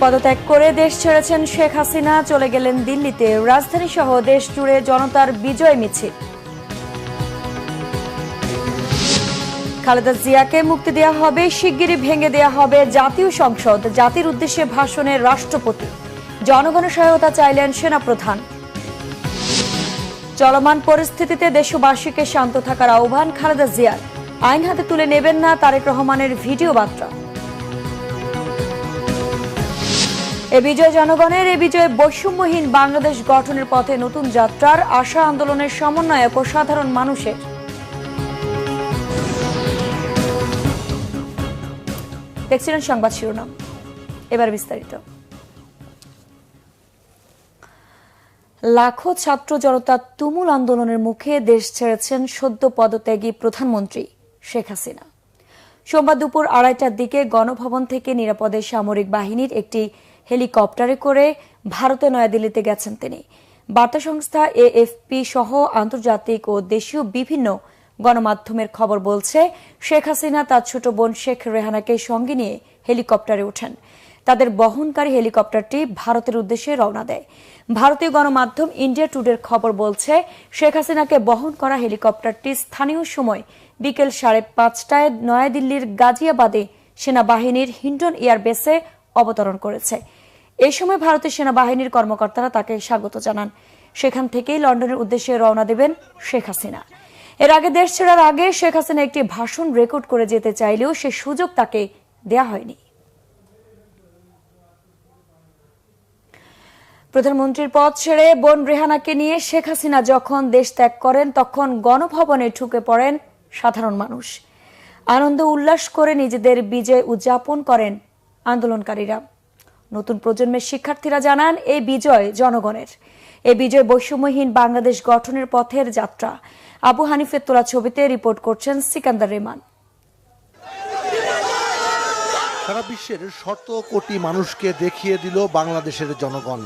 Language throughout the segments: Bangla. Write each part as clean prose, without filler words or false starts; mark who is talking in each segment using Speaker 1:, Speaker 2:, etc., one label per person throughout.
Speaker 1: পদত্যাগ করে দেশ ছেড়েছেন শেখ হাসিনা, চলে গেলেন দিল্লিতে। রাজধানী সহ দেশ জুড়ে জনতার বিজয় মিছিল। খালেদা জিয়াকে মুক্তি দেওয়া হবে, শিগগিরই ভেঙে দেওয়া হবে জাতীয় সংসদ। জাতির উদ্দেশ্যে ভাষণে রাষ্ট্রপতি। জনগণের সহায়তা চাইলেন সেনাপ্রধান। চলমান পরিস্থিতিতে দেশবাসীকে শান্ত থাকার আহ্বান খালেদা জিয়ার। আইন হাতে তুলে নেবেন না তারেক রহমানের ভিডিও বার্তা। এ বিজয় জনগণের, এ বিজয় বৈষম্যহীন বাংলাদেশ গঠনের পথে নতুন যাত্রার আশা আন্দোলনের সমন্বয়ক ও সাধারণ মানুষের। দেখছিলেন সংবাদ শিরোনাম, এবার বিস্তারিত। লাখো ছাত্র জনতার তুমুল আন্দোলনের মুখে দেশ ছেড়েছেন সদ্য পদত্যাগী প্রধানমন্ত্রী শেখ হাসিনা। সোমবার দুপুর 2:30টার দিকে গণভবন থেকে নিরাপদে সামরিক বাহিনীর একটি হেলিকপ্টারে করে ভারতে নয়াদিল্লিতে গেছেন তিনি। বার্তা সংস্থা AFP সহ আন্তর্জাতিক ও দেশীয় বিভিন্ন গণমাধ্যমের খবর বলছে, শেখ হাসিনা তার ছোট বোন শেখ রেহানাকে সঙ্গে নিয়ে হেলিকপ্টারে ওঠেন। তাদের বহনকারী হেলিকপ্টারটি ভারতের উদ্দেশ্যে রওনা দেয়। ভারতীয় গণমাধ্যম ইন্ডিয়া টুডের খবর বলছে, শেখ হাসিনাকে বহন করা হেলিকপ্টারটি স্থানীয় সময় বিকেল 5:30টায় নয়াদিল্লির গাজিয়াবাদে সেনাবাহিনীর হিন্টন এয়ারবেসে অবতরণ করেছে। এই সময় ভারতের সেনাবাহিনীর কর্মকর্তারা তাকে স্বাগত জানান। সেখান থেকেই লন্ডনের উদ্দেশ্যে রওনা দেবেন শেখ হাসিনা। এর আগে দেশ ছেড়ার আগে শেখ হাসিনা একটি ভাষণ রেকর্ড করে যেতে চাইলেও সে সুযোগ তাকে দেয়া হয়নি। প্রধানমন্ত্রীর পদ ছেড়ে বোন রেহানাকে নিয়ে শেখ হাসিনা যখন দেশ ত্যাগ করেন, তখন গণভবনে ঢুকে পড়েন সাধারণ মানুষ। আনন্দ উল্লাস করে নিজেদের বিজয় উদযাপন করেন আন্দোলনকারীরা। নতুন প্রজন্মের শিক্ষার্থীরা জানান, এই বিজয় জনগণের। এই বিজয় বৈষম্যহীন বাংলাদেশ গঠনের পথের যাত্রা। আবু হানিফের তোলা ছবিতে রিপোর্ট করছেন সিকান্দার রেহমান।
Speaker 2: সারা বিশ্বের শত কোটি মানুষকে দেখিয়ে দিল বাংলাদেশের জনগণ।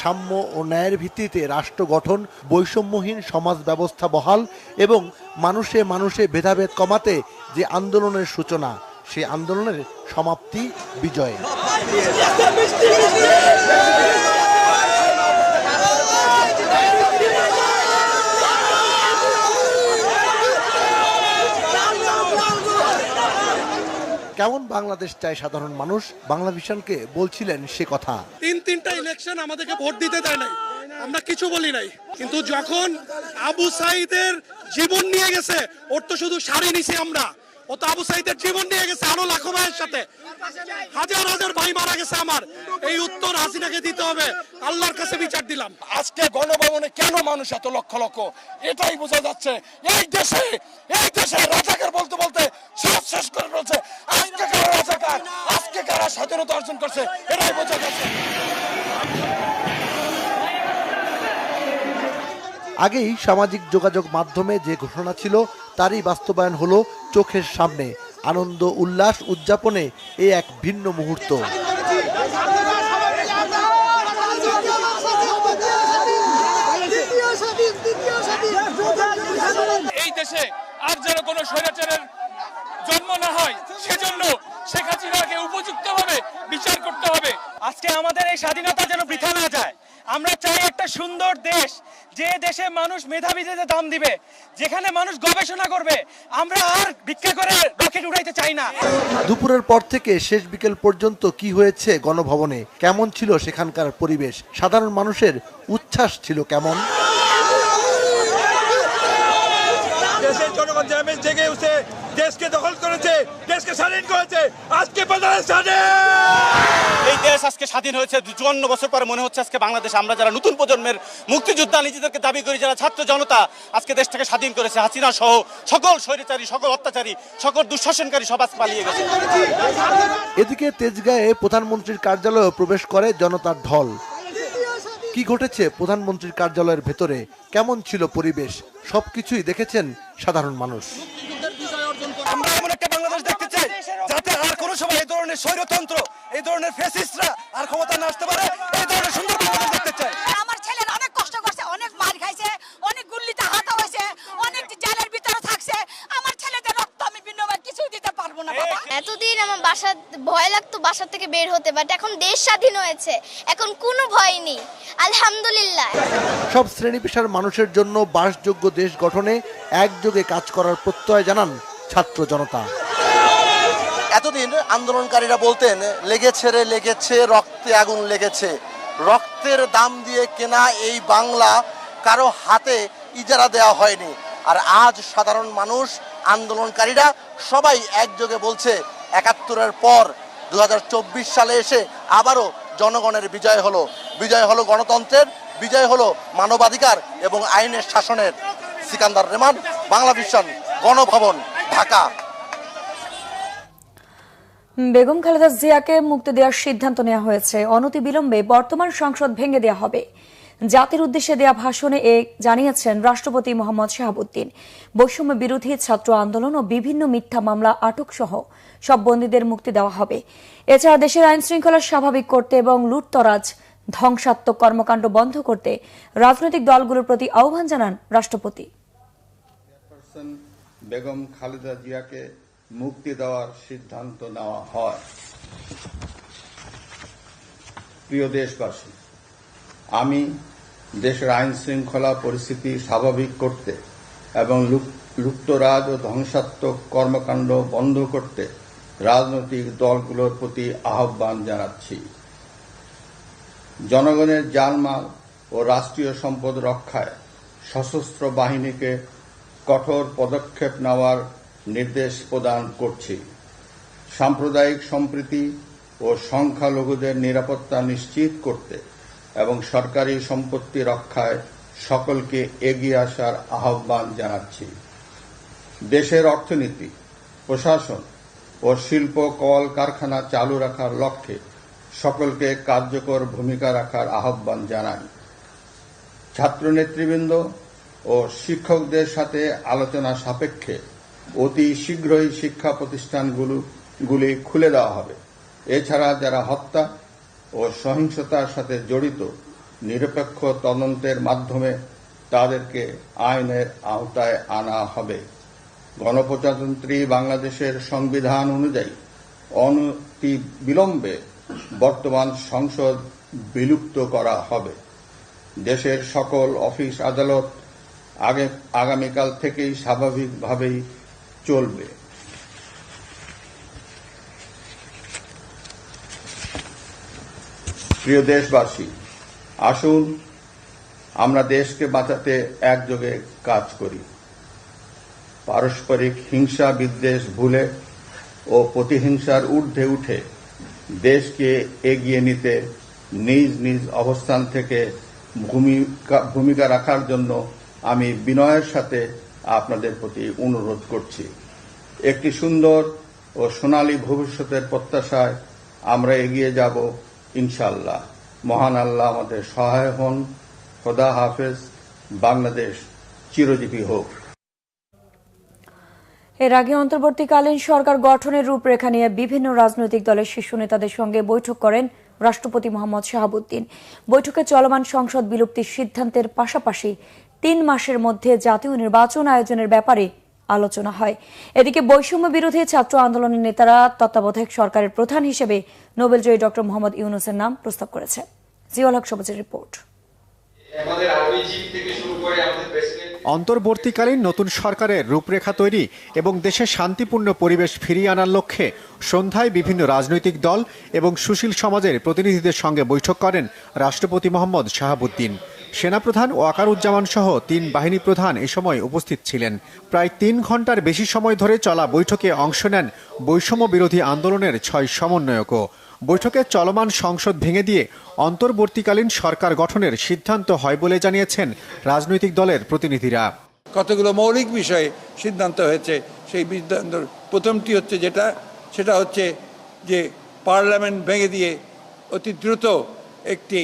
Speaker 2: সাম্য ও ন্যায়ের ভিত্তিতে রাষ্ট্র গঠন, বৈষম্যহীন সমাজ ব্যবস্থা বহাল এবং মানুষে মানুষে ভেদাভেদ কমাতে যে আন্দোলনের সূচনা, সেই আন্দোলনের সমাপ্তি বিজয়। কেমন বাংলাদেশ চায় সাধারণ মানুষ, বাংলাভিশনকে বলছিলেন সে কথা।
Speaker 3: তিনটা ইলেকশন আমাদেরকে ভোট দিতে দেয় নাই, আমরা কিছু বলি নাই, কিন্তু যখন আবু সাইদের জীবন নিয়ে গেছে, ওর তো শুধু শাড়ি নিছি আমরা, ও তো আবু সাইদের জীবন নিয়ে গেছে আরো লাখো ভাইয়ের সাথে, হাজার হাজার ভাই মারা গেছে আমার। এই উত্তর হাসিনাকে দিতে হবে, আল্লাহর কাছে বিচার দিলাম।
Speaker 4: আজকে গণভবনে কেন মানুষ এত লক্ষ লক্ষ, এটাই বোঝা যাচ্ছে। এই দেশে রাজাকার বলতে বলতে সব শেষ করে ফেলছে। আজকে কারা রাজাকার, আজকে কারা স্বাধীনতা অর্জন করছে, এটাই বোঝা যাচ্ছে।
Speaker 2: আগেই সামাজিক যোগাযোগ মাধ্যমে যে ঘোষণা ছিল, তারই বাস্তবায়ন হলো চোখের সামনে। আনন্দ উল্লাস উদযাপনে এ এক ভিন্ন মুহূর্ত।
Speaker 5: এই দেশে আর যেন কোনো স্বৈরাচারের জন্ম না হয়, সেজন্য শেখ হাসিনাকে উপযুক্তভাবে বিচার করতে হবে।
Speaker 6: আজকে আমাদের এই স্বাধীনতা যেন বৃথা না যায়। আমরা চাই একটা সুন্দর দেশ, যে দেশে মানুষ মেধাবীদের দাম দিবে, যেখানে মানুষ গবেষণা করবে। আমরা আর ভিক্ষা করে রকেট উড়াইতে চাই না।
Speaker 2: দুপুরের পর থেকে শেষ বিকেল পর্যন্ত কি হয়েছে গণভবনে, কেমন ছিল সেখানকার পরিবেশ, সাধারণ মানুষের উচ্ছ্বাস ছিল কেমন?
Speaker 7: দেশের জনগণ জেগে উঠে দেশকে দখল করেছে, দেশকে স্বাধীন করেছে। আজকে
Speaker 8: এই দেশ আজকে স্বাধীন হয়েছে 54 বছর পরে। মনে হচ্ছে আজকে বাংলাদেশ, আমরা যারা নতুন প্রজন্মের মুক্তিযোদ্ধা নিজেদেরকে দাবি করি, যারা ছাত্র জনতা আজকে দেশটাকে স্বাধীন করেছে। হাসিনা সহ সকল স্বৈরাচারী, সকল অত্যাচারী, সকল দুঃশাসনকারী সব আজ পালিয়ে গেছে।
Speaker 2: এদিকে তেজগাঁয়ে প্রধানমন্ত্রীর কার্যালয়ে প্রবেশ করে জনতার ঢল। কি ঘটেছে প্রধানমন্ত্রীর কার্যালয়ের ভেতরে, কেমন ছিল পরিবেশ, সবকিছুই দেখেছেন সাধারণ মানুষ।
Speaker 4: আমরা এমন একটা বাংলাদেশ দেখতে চাই যাতে আর কোনো সময় এই ধরনের স্বৈরতন্ত্র, এই ধরনের ফ্যাসিস্টরা আর ক্ষমতা না আসতে পারে। এই ধরনের সুন্দর বাংলাদেশ দেখতে চাই।
Speaker 9: আমার ছেলের অনেক কষ্ট করছে, অনেক মার খাইছে, অনেক গুল্লিতে হাত হয়েছে, অনেক জেলের ভিতরে থাকছে। আমার ছেলেদের রক্ত আমি বিনিময়ে কিছু দিতে পারবো না বাবা।
Speaker 10: এতদিন আমার ভয় লাগতো বাসা থেকে বের হতে, বাট এখন দেশ স্বাধীন হয়েছে, এখন কোনো ভয় নেই, আলহামদুলিল্লাহ।
Speaker 2: সব শ্রেণী পেশার মানুষের জন্য বাসযোগ্য দেশ গঠনে একযোগে কাজ করার প্রত্যয় জানান ছাত্র জনতা।
Speaker 11: এতদিন আন্দোলনকারীরা বলতেন লেগেছে রক্তে আগুন লেগেছে, রক্তের দাম দিয়ে কেনা এই বাংলা কারো হাতে ইজারা দেওয়া হয়নি। আর আজ সাধারণ মানুষ, আন্দোলনকারীরা সবাই একযোগে বলছে ৭১-এর পর ২০২৪ সালে এসে আবারও জনগণের বিজয় হলো গণতন্ত্রের, বিজয় হলো মানবাধিকার এবং আইনের শাসনের। সিকান্দার রেমান, বাংলাভিশন, গণভবন, ঢাকা।
Speaker 1: বেগম খালেদা জিয়াকে মুক্তি দেওয়ার সিদ্ধান্ত নেওয়া হয়েছে। অনতিবিলম্বে বর্তমান সংসদ ভেঙে দেওয়া হবে। জাতির উদ্দেশ্যে দেওয়া ভাষণে জানিয়েছেন রাষ্ট্রপতি মোহাম্মদ শাহাবুদ্দিন। বৈষম্য বিরোধী ছাত্র আন্দোলন ও বিভিন্ন মিথ্যা মামলা আটক সহ সব বন্দীদের মুক্তি দেওয়া হবে। এছাড়া দেশের আইন শৃঙ্খলা স্বাভাবিক করতে এবং লুটতরাজ, ধ্বংসাত্মক কর্মকাণ্ড বন্ধ করতে রাজনৈতিক দলগুলোর প্রতি আহ্বান জানান রাষ্ট্রপতি।
Speaker 12: বেগম খালেদা জিয়াকে মুক্তি দেওয়ার সিদ্ধান্ত নেওয়া হয়। প্রিয় দেশবাসী, আমি দেশের আইন শৃঙ্খলা পরিস্থিতি স্বাভাবিক করতে এবং লুটতরাজ ও ধ্বংসাত্মক কর্মকাণ্ড বন্ধ করতে রাজনৈতিক দলগুলোর প্রতি আহ্বান জানাচ্ছি। জনগণের জানমাল ও রাষ্ট্রীয় সম্পদ রক্ষায় সশস্ত্র বাহিনীকে কঠোর পদক্ষেপ নেওয়ার নির্দেশ প্রদান করছি। সাম্প্রদায়িক সম্প্রীতি ও সংখ্যালঘুদের নিরাপত্তা নিশ্চিত করতে এবং সরকারি সম্পত্তি রক্ষায় সকলকে এগিয়ে আসার আহ্বান জানাচ্ছি। দেশের অর্থনীতি, প্রশাসন ও শিল্প কল কারখানা চালু রাখার লক্ষ্যে সকলকে কার্যকর ভূমিকা রাখার আহ্বান জানাই। ছাত্র নেতৃবৃন্দ ও শিক্ষকদের সাথে আলোচনা সাপেক্ষে অতি শীঘ্রই শিক্ষা প্রতিষ্ঠানগুলি খুলে দেওয়া হবে। এছাড়া যারা হত্যা ও সহিংসতার সাথে জড়িত নিরপেক্ষ তদন্তের মাধ্যমে তাদেরকে আইনের আওতায় আনা হবে। গণপ্রজাতন্ত্রী বাংলাদেশের সংবিধান অনুযায়ী অনতিবিলম্বে বর্তমান সংসদ বিলুপ্ত করা হবে। দেশের সকল অফিস আদালত আগামীকাল থেকেই স্বাভাবিকভাবেই চলবে। প্রিয় দেশবাসী, আসুন আমরা দেশকে বাঁচাতে একযোগে কাজ করি। পারস্পরিক হিংসা বিদ্বেষ ভুলে ও প্রতিহিংসার ঊর্ধ্বে উঠে দেশকে এগিয়ে নিতে নিজ নিজ অবস্থান থেকে ভূমিকা রাখার জন্য আমি বিনয়ের সাথে আপনাদের প্রতি অনুরোধ করছি। একটি সুন্দর ও সোনালী ভবিষ্যতের প্রত্যাশায় আমরা এগিয়ে যাব ইনশাআল্লাহ। মহান আল্লাহ আমাদের সহায় হন। খোদা হাফেজ। বাংলাদেশ চিরজীবী হোক।
Speaker 1: এর আগে অন্তর্বর্তীকালীন সরকার গঠনের রূপরেখা নিয়ে বিভিন্ন রাজনৈতিক দলের শীর্ষ নেতাদের সঙ্গে বৈঠক করেন রাষ্ট্রপতি মোহাম্মদ শাহাবুদ্দিন। বৈঠকে চলমান সংসদ বিলুপ্তির সিদ্ধান্তের পাশাপাশি ৩ মাসের মধ্যে জাতীয় নির্বাচন আয়োজনের ব্যাপারে আলোচনা হয়। এদিকে বৈষম্য বিরোধী ছাত্র আন্দোলনের নেতারা তত্ত্বাবধায়ক সরকারের প্রধান হিসেবে নোবেলজয়ী ডক্টর মোহাম্মদ ইউনূসের নাম প্রস্তাব করেছে। জিয়াউল হক সবুজের রিপোর্ট।
Speaker 13: অন্তর্বর্তীকালীন নতুন সরকারের রূপরেখা তৈরি এবং দেশে শান্তিপূর্ণ পরিবেশ ফিরিয়ে আনার লক্ষ্যে সন্ধ্যায় বিভিন্ন রাজনৈতিক দল এবং সুশীল সমাজের প্রতিনিধিদের সঙ্গে বৈঠক করেন রাষ্ট্রপতি মোহাম্মদ শাহাবুদ্দিন। সেনাপ্রধান ওয়াকারুজ্জামান সহ ৩ বাহিনী প্রধান এ সময় উপস্থিত ছিলেন। প্রায় ৩ ঘণ্টার বেশি সময় ধরে চলা বৈঠকে অংশ নেন বৈষম্য বিরোধী আন্দোলনের ৬ সমন্বয়কও। বৈঠকে চলমান সংসদ ভেঙে দিয়ে অন্তর্বর্তীকালীন সরকার গঠনের সিদ্ধান্ত হয় বলে জানিয়েছেন রাজনৈতিক দলের প্রতিনিধিরা।
Speaker 7: কতগুলো মৌলিক বিষয়ে সিদ্ধান্ত হয়েছে। সেই সিদ্ধান্ত প্রথমটি হচ্ছে সেটা হচ্ছে যে পার্লামেন্ট ভেঙে দিয়ে অতি দ্রুত একটি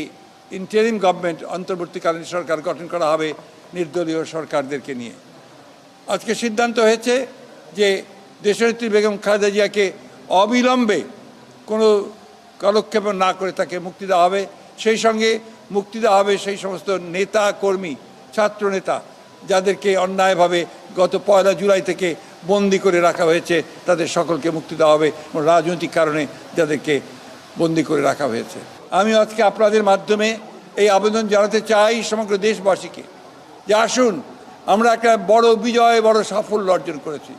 Speaker 7: ইন্টারিম গভর্নমেন্ট, অন্তর্বর্তীকালীন সরকার গঠন করা হবে নির্দলীয় সরকারদেরকে নিয়ে। আজকে সিদ্ধান্ত হয়েছে যে দেশনেত্রী বেগম খালেদা জিয়াকে অবিলম্বে কোনো কালক্ষেপ না করে তাকে মুক্তি দেওয়া হবে। সেই সঙ্গে মুক্তি দেওয়া হবে সেই সমস্ত নেতা কর্মী, ছাত্র নেতা যাদেরকে অন্যায়ভাবে গত ১ জুলাই থেকে বন্দি করে রাখা হয়েছে তাদের সকলকে মুক্তি দেওয়া হবে, রাজনৈতিক কারণে যাদেরকে বন্দি করে রাখা হয়েছে। আমি আজকে আপনাদের মাধ্যমে এই আবেদন জানাতে চাই সমগ্র দেশবাসীকে যে আসুন, আমরা একটা বড় বিজয়, বড় সাফল্য অর্জন করেছি।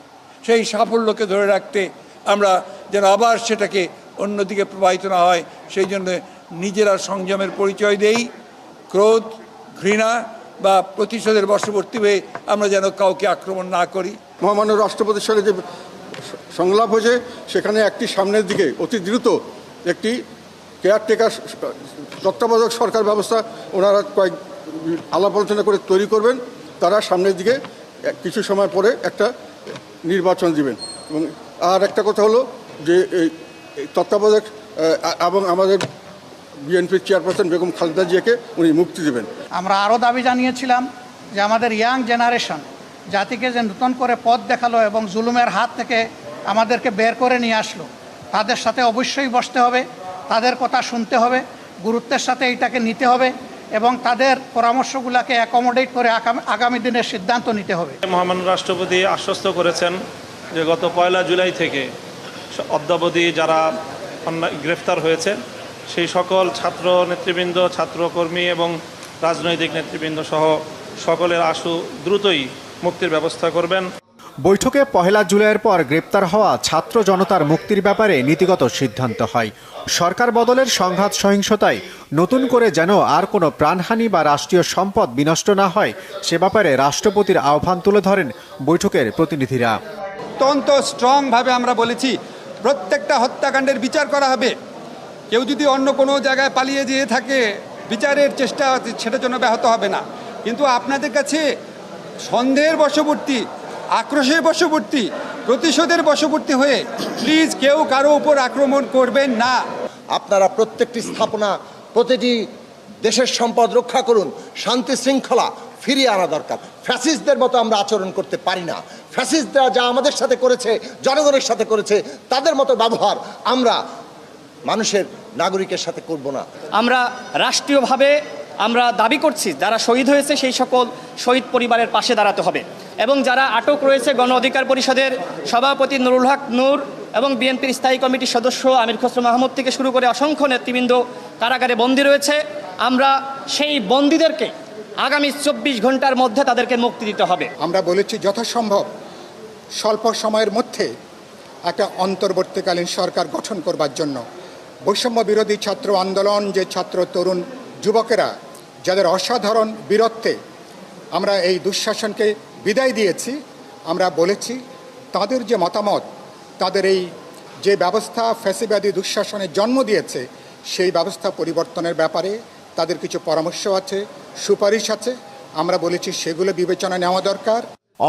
Speaker 7: সেই সাফল্যকে ধরে রাখতে আমরা যেন আবার সেটাকে অন্যদিকে প্রবাহিত না হয়, সেই জন্য নিজেরা সংযমের পরিচয় দেই। ক্রোধ, ঘৃণা বা প্রতিশোধের বশবর্তী হয়ে আমরা যেন কাউকে আক্রমণ না করি।
Speaker 14: মহামান্য রাষ্ট্রপতির সঙ্গে যে সংলাপ হয়েছে, সেখানে একটি সামনের দিকে অতি দ্রুত একটি কেয়ারটেকার তত্ত্বাবধায়ক সরকার ব্যবস্থা ওনারা কয়েক আলাপ আলোচনা করে তৈরি করবেন। তারা সামনের দিকে কিছু সময় পরে একটা নির্বাচন দিবেন। এবং আর একটা কথা হলো যে এই তত্ত্বাবধায়ক এবং আমাদের বিএনপির চেয়ারপারসন বেগম খালেদা জিয়াকে উনি মুক্তি দেবেন।
Speaker 15: আমরা আরও দাবি জানিয়েছিলাম যে আমাদের ইয়াং জেনারেশন জাতিকে যে নতুন করে পথ দেখালো এবং জুলুমের হাত থেকে আমাদেরকে বের করে নিয়ে আসলো, তাদের সাথে অবশ্যই বসতে হবে, তাদের কথা শুনতে হবে, গুরুত্বের সাথে এইটাকে নিতে হবে এবং তাদের পরামর্শগুলোকে অ্যাকোমোডেট করে আগামী দিনের সিদ্ধান্ত নিতে হবে।
Speaker 16: মহামান্য রাষ্ট্রপতি আশ্বস্ত করেছেন যে গত 1 জুলাই থেকে অদ্যাবধি যারা গ্রেফতার হয়েছে সেই সকল ছাত্র নেতৃবৃন্দ, ছাত্রকর্মী এবং রাজনৈতিক নেতৃবৃন্দ সহ সকলের আশু দ্রুতই মুক্তির ব্যবস্থা করবেন।
Speaker 13: বৈঠকে 1 জুলাইয়ের পর গ্রেপ্তার হওয়া ছাত্র জনতার মুক্তির ব্যাপারে নীতিগত সিদ্ধান্ত হয়। সরকার বদলের সংঘাত সহিংসতায় নতুন করে যেন আর কোনো প্রাণহানি বা রাষ্ট্রীয় সম্পদ বিনষ্ট না হয়, সে ব্যাপারে রাষ্ট্রপতির আহ্বান তুলে ধরেন বৈঠকের প্রতিনিধিরা।
Speaker 17: অত্যন্ত স্ট্রংভাবে আমরা বলেছি প্রত্যেকটা হত্যাকাণ্ডের বিচার করা হবে। কেউ যদি অন্য কোনো জায়গায় পালিয়ে যেয়ে থাকে, বিচারের চেষ্টা সেটার জন্য ব্যাহত হবে না। কিন্তু আপনাদের কাছে সন্দেহের বশবর্তী, আক্রোশের বশবর্তী, প্রতিশোধের বশবর্তী হয়ে প্লিজ কেউ কারো উপর আক্রমণ করবেন না।
Speaker 11: আপনারা প্রত্যেকটি স্থাপনা, প্রতিটি দেশের সম্পদ রক্ষা করুন। শান্তি শৃঙ্খলা ফিরিয়ে আনা দরকার। ফ্যাসিস্টদের মতো আমরা আচরণ করতে পারি না। ফ্যাসিস্টরা যা আমাদের সাথে করেছে, জনগণের সাথে করেছে, তাদের মতো ব্যবহার আমরা মানুষের, নাগরিকের সাথে করব না।
Speaker 18: আমরা রাষ্ট্রীয়ভাবে আমরা দাবি করছি যারা শহীদ হয়েছে সেই সকল শহীদ পরিবারের পাশে দাঁড়াতে হবে এবং যারা আটক রয়েছে গণ অধিকার পরিষদের সভাপতি নুরুল হক নূর এবং বিএনপির স্থায়ী কমিটির সদস্য আমির খসরু মাহমুদ থেকে শুরু করে অসংখ্য নেতৃবৃন্দ কারাগারে বন্দী রয়েছে, আমরা সেই বন্দীদেরকে আগামী 24 ঘন্টার মধ্যে তাদেরকে মুক্তি দিতে হবে।
Speaker 19: আমরা বলেছি যথাসম্ভব স্বল্প সময়ের মধ্যে একটা অন্তর্বর্তীকালীন সরকার গঠন করবার জন্য। বৈষম্য বিরোধী ছাত্র আন্দোলন, যে ছাত্র তরুণ যুবকেরা যাদের অসাধারণ বীরত্বে আমরা এই দুঃশাসনকে বিদায় দিয়েছি, আমরা বলেছি তাদের যে মতামত, তাদের এই যে ব্যবস্থা ফ্যাসিবাদী দুঃশাসনের জন্ম দিয়েছে, সেই ব্যবস্থা পরিবর্তনের ব্যাপারে তাদের কিছু পরামর্শ আছে, সুপারিশ আছে। আমরা বলেছি সেগুলো বিবেচনা নেওয়া দরকার।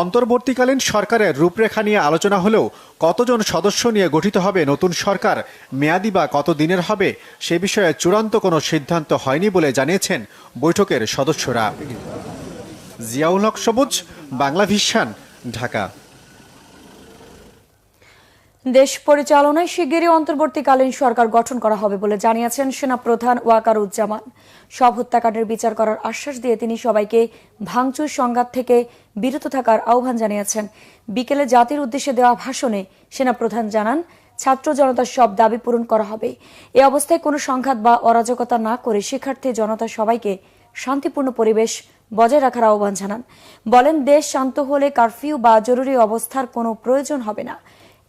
Speaker 13: অন্তর্বর্তীকালীন সরকারের রূপরেখা নিয়ে আলোচনা হলেও কতজন সদস্য নিয়ে গঠিত হবে নতুন সরকার, মেয়াদি বা কত দিনের হবে, সে বিষয়ে চূড়ান্ত কোনো সিদ্ধান্ত হয়নি বলে জানিয়েছেন বৈঠকের সদস্যরা। জিয়াউল হক সবুজ, বাংলা ভিশন, ঢাকা।
Speaker 1: দেশ পরিচালনায় শিগগিরই অন্তর্বর্তীকালীন সরকার গঠন করা হবে বলে জানিয়েছেন সেনাপ্রধান ওয়াকারুজ্জামান। সব হত্যাকাণ্ডের বিচার করার আশ্বাস দিয়ে তিনি সবাইকে ভাঙচুর সংঘাত থেকে বিরত থাকার আহ্বান জানিয়েছেন। বিকেলে জাতির উদ্দেশ্যে দেওয়া ভাষণে সেনাপ্রধান জানান, ছাত্র জনতার সব দাবি পূরণ করা হবে। এ অবস্থায় কোনো সংঘাত বা অরাজকতা না করে শিক্ষার্থী জনতা সবাইকে শান্তিপূর্ণ পরিবেশ বজায় রাখার আহ্বান জানান। বলেন, দেশ শান্ত হলে কারফিউ বা জরুরি অবস্থার কোনো প্রয়োজন হবে না।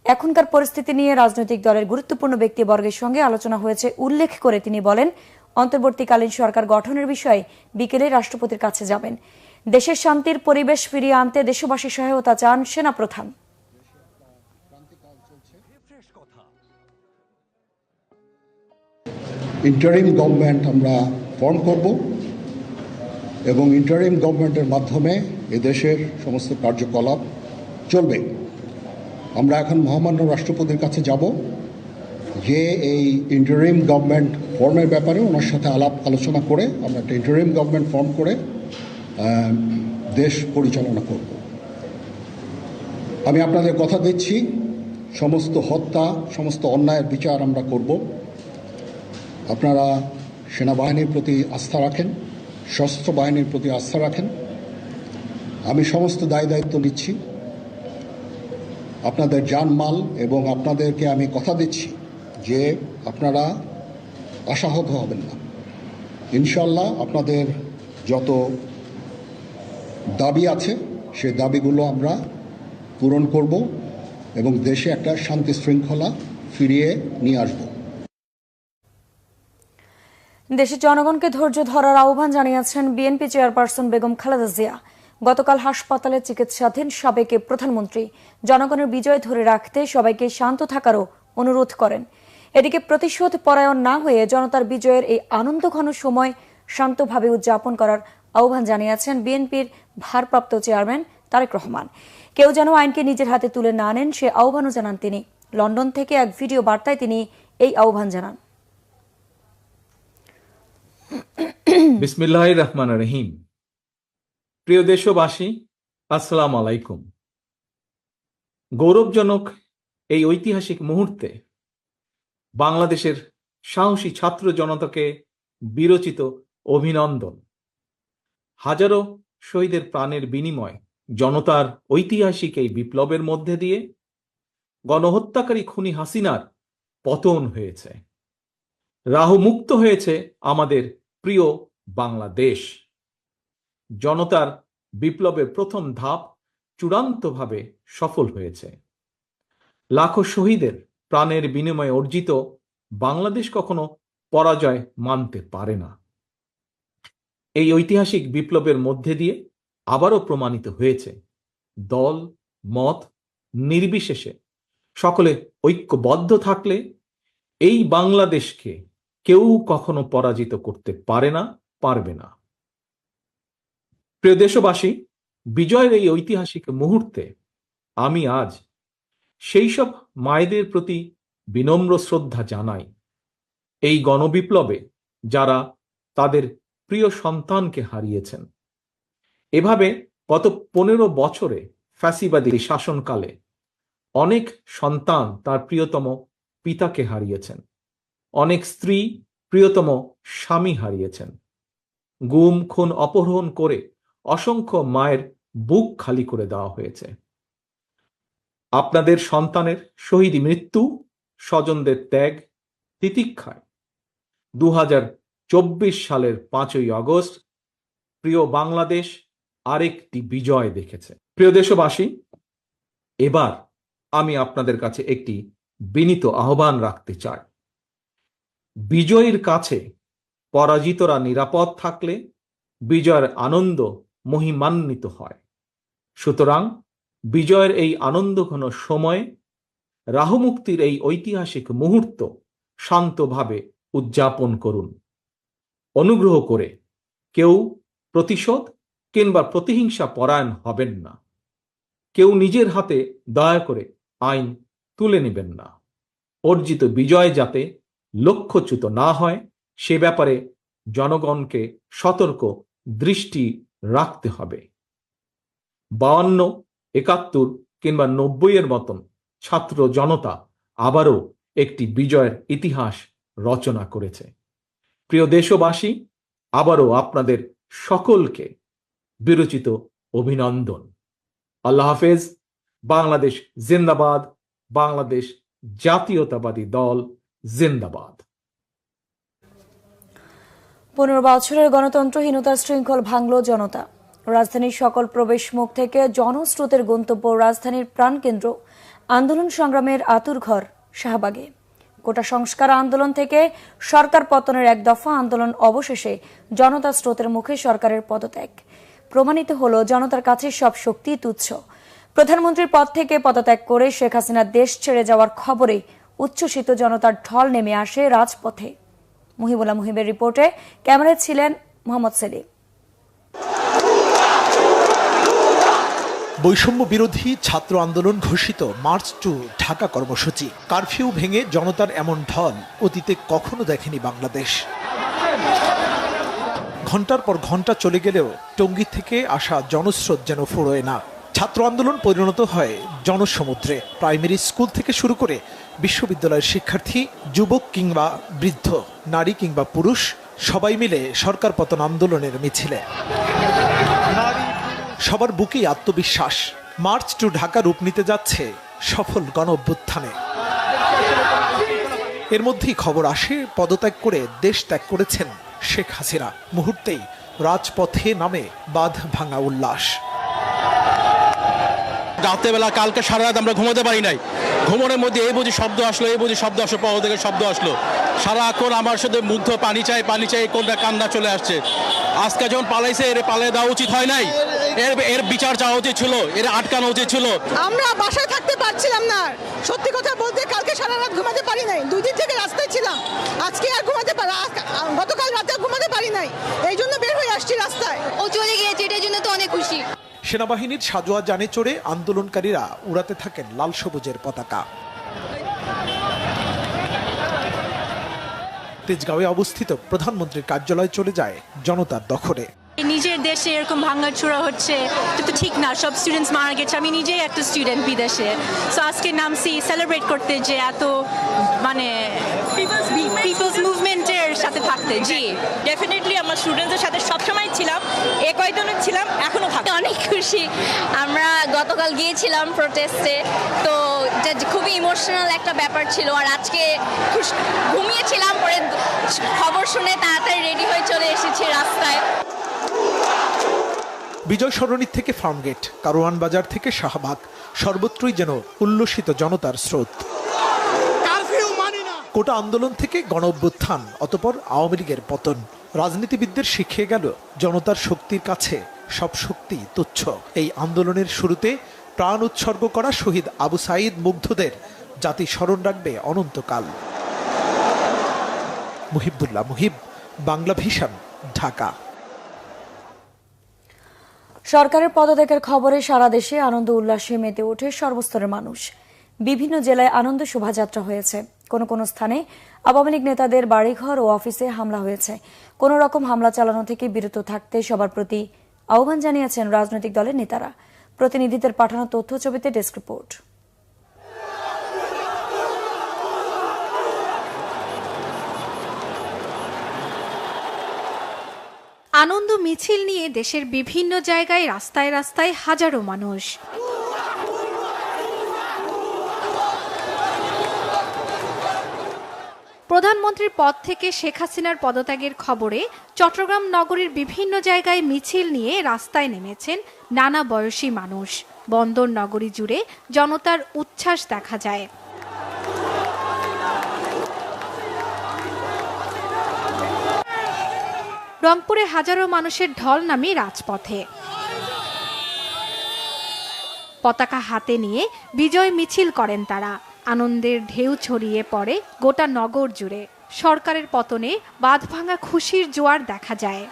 Speaker 1: এখনকার পরিস্থিতি নিয়ে রাজনৈতিক দলের গুরুত্বপূর্ণ ব্যক্তিবর্গের সঙ্গে আলোচনা হয়েছে উল্লেখ করে তিনি বলেন, অন্তর্বর্তীকালীন সরকার গঠনের বিষয়ে বিকেলে রাষ্ট্রপতির কাছে যাবেন। দেশের শান্তির পরিবেশ ফিরিয়ে আনতে দেশবাসীর সহায়তা চান সেনাপ্রধান।
Speaker 20: ইন্টারিম গভর্নমেন্ট আমরা ফর্ম করব এবং ইন্টারিম গভর্নমেন্টের মাধ্যমে এদেশের সমস্ত কার্যকলাপ চলবে। আমরা এখন মহামান্য রাষ্ট্রপতির কাছে যাব, যে এই ইন্টারিম গভর্নমেন্ট ফর্মের ব্যাপারে ওনার সাথে আলাপ আলোচনা করে আমরা একটা ইন্টারিম গভর্নমেন্ট ফর্ম করে দেশ পরিচালনা করব। আমি আপনাদের কথা দিচ্ছি, সমস্ত হত্যা, সমস্ত অন্যায়ের বিচার আমরা করব। আপনারা সেনাবাহিনীর প্রতি আস্থা রাখেন, সশস্ত্র বাহিনীর প্রতি আস্থা রাখেন। আমি সমস্ত দায় দায়িত্ব নিচ্ছি। আপনাদের জানমাল এবং আপনাদেরকে আমি কথা দিচ্ছি যে আপনারা আশাহত হবেন না। ইনশাল্লাহ আপনাদের যত দাবি আছে সেই দাবিগুলো আমরা পূরণ করব এবং দেশে একটা শান্তি শৃঙ্খলা ফিরিয়ে নিয়ে আসব।
Speaker 1: দেশের জনগণকে ধৈর্য ধরার আহ্বান জানিয়েছেন বিএনপি চেয়ারপারসন বেগম খালেদা জিয়া। গতকাল হাসপাতালে চিকিৎসাধীন সাবেক প্রধানমন্ত্রী জনগণের বিজয় ধরে রাখতে সবাইকে শান্ত থাকারও অনুরোধ করেন। এদিকে প্রতিশোধ পরায়ণ না হয়ে জনতার বিজয়ের এই আনন্দঘন সময় শান্তভাবে উদযাপন করার আহ্বান জানিয়েছেন বিএনপির ভারপ্রাপ্ত চেয়ারম্যান তারেক রহমান। কেউ যেন আইনকে নিজের হাতে তুলে না নেন সে আহ্বানও জানান তিনি। লন্ডন থেকে এক ভিডিও বার্তায় তিনি এই আহ্বান জানান।
Speaker 21: বিসমিল্লাহির রহমানির রহিম। প্রিয় দেশবাসী, আসসালামু আলাইকুম। গৌরবজনক এই ঐতিহাসিক মুহূর্তে বাংলাদেশের সাহসী ছাত্র জনতাকে বিরচিত অভিনন্দন। হাজারো শহীদের প্রাণের বিনিময় জনতার ঐতিহাসিক এই বিপ্লবের মধ্যে দিয়ে গণহত্যাকারী খুনি হাসিনার পতন হয়েছে, রাহুমুক্ত হয়েছে আমাদের প্রিয় বাংলাদেশ। জনতার বিপ্লবের প্রথম ধাপ চূড়ান্তভাবে সফল হয়েছে। লাখো শহীদের প্রাণের বিনিময়ে অর্জিত বাংলাদেশ কখনো পরাজয় মানতে পারে না। এই ঐতিহাসিক বিপ্লবের মধ্যে দিয়ে আবারও প্রমাণিত হয়েছে দল মত নির্বিশেষে সকলে ঐক্যবদ্ধ থাকলে এই বাংলাদেশকে কেউ কখনো পরাজিত করতে পারে না, পারবে না। প্রিয় দেশবাসী, বিজয়ের এই ঐতিহাসিক মুহূর্তে আমি আজ সেই সব মায়েদের প্রতি বিনম্র শ্রদ্ধা জানাই এই গণবিপ্লবে যারা তাদের প্রিয় সন্তানকে হারিয়েছেন। এভাবে গত 15 বছরে ফ্যাসিবাদী শাসনকালে অনেক সন্তান তার প্রিয়তম পিতাকে হারিয়েছেন, অনেক স্ত্রী প্রিয়তম স্বামী হারিয়েছেন। গুম খুন অপহরণ করে অসংখ্য মায়ের বুক খালি করে দেওয়া হয়েছে। আপনাদের সন্তানের শহীদ মৃত্যু, স্বজনদের ত্যাগ, তিতিক্ষায় 2024 সালের 5ই আগস্ট প্রিয় বাংলাদেশ আরেকটি বিজয় দেখেছে। প্রিয় দেশবাসী, এবার আমি আপনাদের কাছে একটি বিনীত আহ্বান রাখতে চাই। বিজয়ীর কাছে পরাজিতরা নিরাপদ থাকলে বিজয়ের আনন্দ মহিমান্বিত হয়। সুতরাং বিজয়ের এই আনন্দঘন সময়ে রাহুমুক্তির এই ঐতিহাসিক মুহূর্ত শান্তভাবে উদযাপন করুন। অনুগ্রহ করে কেউ প্রতিশোধ কিংবা প্রতিহিংসা পরায়ণ হবেন না। কেউ নিজের হাতে দয়া করে আইন তুলে নেবেন না। অর্জিত বিজয় যাতে লক্ষ্যচ্যুত না হয় সে ব্যাপারে জনগণকে সতর্ক দৃষ্টি রাখতে হবে। 52, 71 কিংবা 90 মতন ছাত্র জনতা আবারও একটি বিজয়ের ইতিহাস রচনা করেছে। প্রিয় দেশবাসী, আবারও আপনাদের সকলকে বিরচিত অভিনন্দন। আল্লাহ হাফেজ। বাংলাদেশ জিন্দাবাদ। বাংলাদেশ জাতীয়তাবাদী দল জিন্দাবাদ।
Speaker 1: 15 বছরের গণতন্ত্রহীনতার শৃঙ্খল ভাঙল জনতা। রাজধানীর সকল প্রবেশ মুখ থেকে জনস্রোতের গন্তব্য রাজধানীর প্রাণকেন্দ্র আন্দোলন সংগ্রামের আতুরঘর শাহবাগে। কোটা সংস্কার আন্দোলন থেকে সরকার পতনের এক দফা আন্দোলন অবশেষে জনতা স্রোতের মুখে সরকারের পদত্যাগ। প্রমাণিত হল জনতার কাছে সব শক্তি তুচ্ছ। প্রধানমন্ত্রীর পদ থেকে পদত্যাগ করে শেখ হাসিনা দেশ ছেড়ে যাওয়ার খবরে উচ্ছ্বসিত জনতার ঢল নেমে আসে রাজপথে। মুহিবুল্লাহ মুহিবের রিপোর্টে ক্যামেরায় ছিলেন মোহাম্মদ সেলিম।
Speaker 2: বৈষম্য বিরোধী ছাত্র আন্দোলন ঘোষিত মার্চ টু ঢাকা কর্মসূচি। কারফিউ ভেঙে জনতার এমন ঢল অতীতে কখনো দেখেনি বাংলাদেশ। ঘন্টার পর ঘন্টা চলে গেলেও টঙ্গী থেকে আসা জনস্রোত যেন ফুরোয় না। ছাত্র আন্দোলন পরিণত হয় জনসমুদ্রে। প্রাইমারি স্কুল থেকে শুরু করে বিশ্ববিদ্যালয়ের শিক্ষার্থী, যুবক কিংবা বৃদ্ধ, নারী কিংবা পুরুষ, সবাই মিলে সরকার পতন আন্দোলনের মিছিলে। সবার বুকেই আত্মবিশ্বাস। মার্চ টু ঢাকা রূপ নিতে যাচ্ছে
Speaker 3: সফল গণ অভ্যুত্থানে। এর মধ্যেই খবর আসে পদত্যাগ করে দেশ ত্যাগ করেছেন শেখ হাসিনা। মুহূর্তেই রাজপথে নামে বাঁধ ভাঙা উল্লাস।
Speaker 8: রাতেবেলা কালকে সারা রাত আমরা ঘুমাতে পারি নাই। ঘুমনের মধ্যে এই বুঝি শব্দ আসলো, এই বুঝি শব্দ আসলো, পাওয়া থেকে শব্দ আসলো। সারাক্ষণ আমার সাথে মুগ্ধ, পানি চাই কোনটা কান্না চলে আসছে। আজকে যখন পালাইছে এর পালিয়ে দেওয়া উচিত হয় নাই, এর বিচার চাওয়া উচিত ছিল, এর আটকানো উচিত ছিল।
Speaker 9: আমরা বাসায় থাকতে পারছিলাম না, সত্যি কথা বলতে কালকে সারা রাত ঘুমাতে পারি নাই। 2 দিন থেকে রাস্তায় ছিলাম, আজকে আর গতকাল রাতে ঘুমাতে পারি নাই, এই জন্য বের হয়ে আসছি রাস্তায়। ও চলে গিয়েছে, এটার জন্য তো অনেক খুশি।
Speaker 3: সেনাবাহিনীর সাজোয়া যানে চড়ে আন্দোলনকারীরা উড়াতে থাকেন লাল সবুজের পতাকা। তেজগাঁওয়ে অবস্থিত প্রধানমন্ত্রীর কার্যালয় চলে যায় জনতার দখলে।
Speaker 22: নিজের দেশে এরকম ভাঙাচোরা হচ্ছে, এটা তো ঠিক না। সব স্টুডেন্টস মারা গেছে, আমি নিজেই একটা স্টুডেন্ট বিদেশে। সো আজকে নামছি সেলিব্রেট করতে, যে এত মানে পিপলস মুভমেন্টের সাথে থাকতে। জি ডেফিনেটলি আমার স্টুডেন্টদের সাথে সবসময় ছিলাম, এ কয়েকদিনের ছিলাম, এখনো থাকি।
Speaker 10: অনেক খুশি। আমরা গতকাল গিয়েছিলাম প্রোটেস্টে, তো খুবই ইমোশনাল একটা ব্যাপার ছিল। আর আজকে ঘুমিয়েছিলাম, পরে খবর শুনে তাড়াতাড়ি রেডি হয়ে চলে এসেছি রাস্তায়।
Speaker 3: বিজয় সরণি থেকে ফার্মগেট, কারওয়ান বাজার থেকে শাহবাগ, সর্বত্রই যেন উল্লসিত জনতার স্রোত। কোটা আন্দোলন থেকে গণ অভ্যুত্থান, অতঃপর আওয়ামী লীগের পতন। রাজনীতিবিদদের শিখিয়ে গেল জনতার শক্তির কাছে সব শক্তি তুচ্ছ। এই আন্দোলনের শুরুতে প্রাণ উৎসর্গ করা শহীদ আবু সাঈদ মুগ্ধদের জাতি স্মরণ রাখবে অনন্তকাল। মুহিবুল্লাহ মুহিব, বাংলা ভিশন, ঢাকা।
Speaker 1: সরকারের পদত্যাগের খবরে সারা দেশে আনন্দ উল্লাসে মেতে ওঠে সর্বস্তরের মানুষ। বিভিন্ন জেলায় আনন্দ শোভাযাত্রা হয়েছে। কোন কোন স্থানে আওয়ামী লীগ নেতাদের বাড়িঘর ও অফিসে হামলা হয়েছে। কোন রকম হামলা চালানো থেকে বিরত থাকতে সবার প্রতি আহ্বান জানিয়েছেন রাজনৈতিক দলের নেতারা। প্রতিনিধিদের পাঠানো তথ্য ছবিতে ডেস্ক রিপোর্ট।
Speaker 23: আনন্দ মিছিল নিয়ে দেশের বিভিন্ন জায়গায় রাস্তায় রাস্তায় হাজারো মানুষ। প্রধানমন্ত্রীর পদ থেকে শেখ হাসিনার পদত্যাগের খবরে চট্টগ্রাম নগরীর বিভিন্ন জায়গায় মিছিল নিয়ে রাস্তায় নেমেছেন নানা বয়সী মানুষ। বন্দর নগরী জুড়ে জনতার উচ্ছ্বাস দেখা যায়। রংপুরে হাজারো মানুষের ঢল নামে রাজপথে। পতাকা হাতে নিয়ে বিজয় মিছিল করেন তারা। আনন্দের ঢেউ ছড়িয়ে পড়ে গোটা নগর জুড়ে। সরকারের পতনে বাঁধভাঙা খুশির জোয়ার দেখা যায়।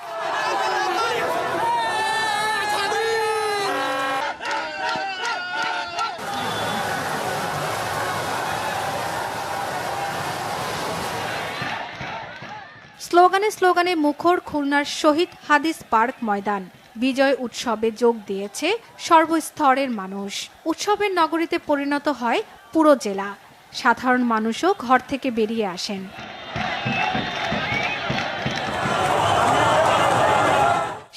Speaker 23: স্লোগানে স্লোগানে মুখর খুলনার শহীদ হাদিস পার্ক ময়দান। বিজয় উৎসবে যোগ দিয়েছে সর্বস্তরের মানুষ। উৎসবের নগরীতে পরিণত হয় পুরো জেলা। সাধারণ মানুষও ঘর থেকে বেরিয়ে আসেন।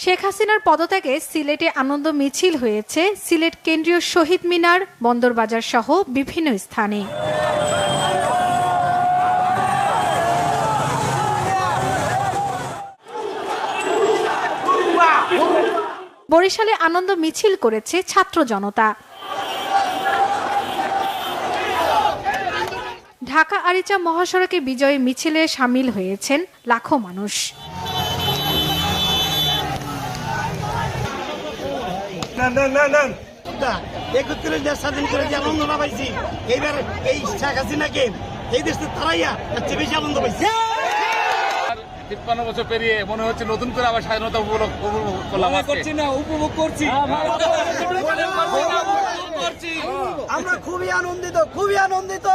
Speaker 23: শেখ হাসিনার পদত্যাগে সিলেটে আনন্দ মিছিল হয়েছে সিলেট কেন্দ্রীয় শহীদ মিনার, বন্দরবাজার সহ বিভিন্ন স্থানে। বরিশালে আনন্দ মিছিল করেছে ছাত্র জনতা। ঢাকা আরিচা মহাসড়কে বিজয় মিছিলে সামিল হয়েছেন লাখো মানুষ।
Speaker 24: স্বাধীন করে যে আনন্দ না পাইছি, এইবার এই শেখ হাসিনাকে এই দেশে তারাইয়া সবচেয়ে বেশি আনন্দ পাইছি।
Speaker 5: 53 বছর পেরিয়ে মনে হচ্ছে নতুন করে আবার স্বাধীনতা উপভোগ করলাম। উপভোগ করছি।
Speaker 24: আমরা খুবই আনন্দিত, খুবই আনন্দিত।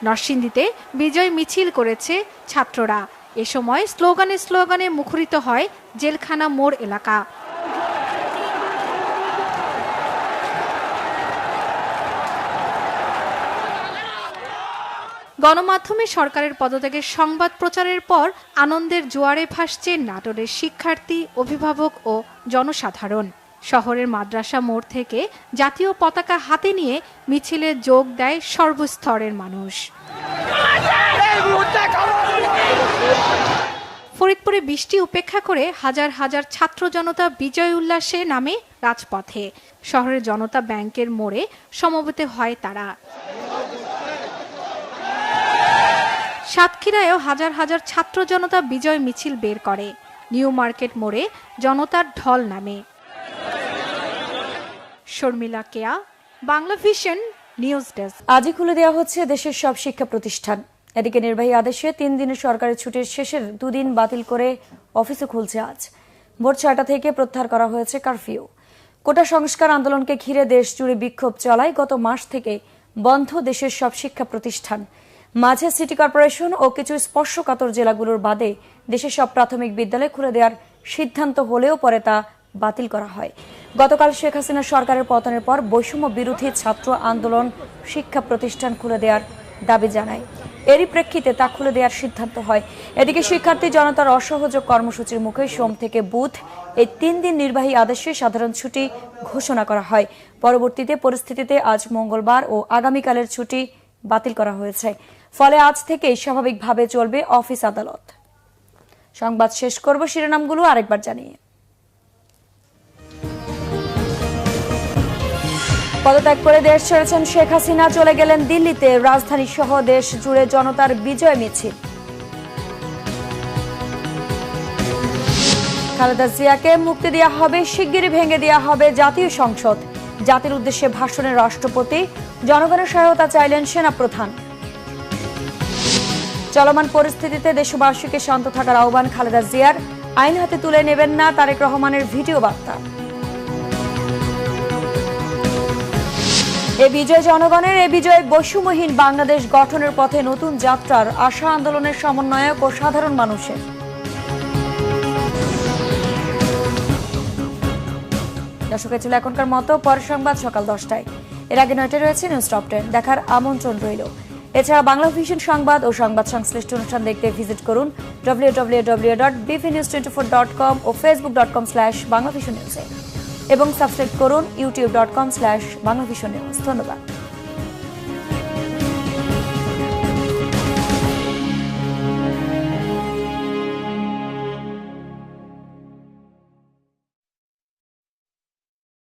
Speaker 23: নরসিংদীতে বিজয় মিছিল করেছে ছাত্ররা। এ সময় স্লোগানে স্লোগানে মুখরিত হয় জেলখানা মোড় এলাকা। গণমাধ্যমে সরকারের পদত্যাগের সংবাদ প্রচারের পর আনন্দের জোয়ারে ভাসছে নাটোরের শিক্ষার্থী, অভিভাবক ও জনসাধারণ। শহরের মাদ্রাসা মোড় থেকে জাতীয় পতাকা হাতে নিয়ে মিছিলে যোগ দেয় সর্বস্তরের মানুষ। ফরিদপুরে বৃষ্টি উপেক্ষা করে হাজার হাজার ছাত্র জনতা বিজয় উল্লাসে নামে রাজপথে। শহরের জনতা ব্যাংকের মোড়ে সমবেত হয় তারা। সাতক্ষীরায়ও হাজার হাজার ছাত্র জনতা বিজয় মিছিল বের করে। নিউ মার্কেট মোড়ে জনতার ঢল নামে। শর্মিলা কেয়া, বাংলা ভিশন নিউজ ডেস্ক।
Speaker 1: আজই খুলে দেওয়া হচ্ছে দেশের সব শিক্ষা প্রতিষ্ঠান। এদিকে নির্বাহী আদেশে 3 দিনের সরকারি ছুটির শেষের 2 দিন বাতিল করে অফিসও খুলছে আজ। ভোর 6টা থেকে প্রত্যাহার করা হয়েছে কারফিউ। কোটা সংস্কার আন্দোলনকে ঘিরে দেশ জুড়ে বিক্ষোভ চলায় গত মাস থেকে বন্ধ দেশের সব শিক্ষা প্রতিষ্ঠান। মাঝে সিটি কর্পোরেশন ও কিছু স্পর্শকাতর জেলাগুলোর বাদে দেশের সব প্রাথমিক বিদ্যালয় খুলে দেওয়ার সিদ্ধান্ত হলেও পরে তা বাতিল করা হয়। গতকাল শেখ হাসিনা সরকারের পতনের পর বৈষম্য বিরোধী ছাত্র আন্দোলন শিক্ষা প্রতিষ্ঠান খুলে দেওয়ার দাবি জানায়। এরই প্রেক্ষিতে তা খুলে দেওয়ার সিদ্ধান্ত হয়। এদিকে শিক্ষার্থী জনতার অসহযোগ কর্মসূচির মুখে সোম থেকে বুধ এই 3 দিন নির্বাহী আদেশে সাধারণ ছুটি ঘোষণা করা হয়। পরবর্তীতে পরিস্থিতিতে আজ মঙ্গলবার ও আগামীকালের ছুটি বাতিল করা হয়েছে। ফলে আজ থেকেই স্বাভাবিকভাবে চলবে অফিস আদালত। সংবাদ শেষ করব শিরোনামগুলো আরেকবার জানিয়ে। পদত্যাগ করে দেশ ছেড়েছেন শেখ হাসিনা, চলে গেলেন দিল্লিতে। রাজধানী সহ দেশ জুড়ে জনতার বিজয় মিছিল। খালেদা জিয়াকে মুক্তি দেওয়া হবে, শিগগিরই ভেঙে দেওয়া হবে জাতীয় সংসদ। জাতির উদ্দেশ্যে ভাষণে রাষ্ট্রপতি, জনগণের সহায়তা চাইলেন সেনাপ্রধান। চলমান পরিস্থিতিতে দেশবাসীকে শান্ত থাকার আহ্বান খালেদা জিয়ার। আইন হাতে তুলে নেবেন না তারেক রহমানের ভিডিও বার্তা। এ বিজয় জনগণের, এ বিজয় বৈষম্যহীন বাংলাদেশ গঠনের পথে নতুন যাত্রার আশা আন্দোলনের সমন্বয়ক ও সাধারণ মানুষের। দর্শক, ছিল এখনকার মতো। পরের সংবাদ সকাল 10টায়। এর আগে 9টায় রয়েছে নিউজ টপ 10 দেখার আমন্ত্রণ রইল। এছাড়া বাংলা ভিশন সংবাদ ও সংবাদ সংশ্লিষ্ট অনুষ্ঠান দেখতে ভিজিট করুন www.bvnews24.com ও facebook.com/banglavisionnews এবং সাবস্ক্রাইব করুন youtube.com/banglavisionnews। ধন্যবাদ।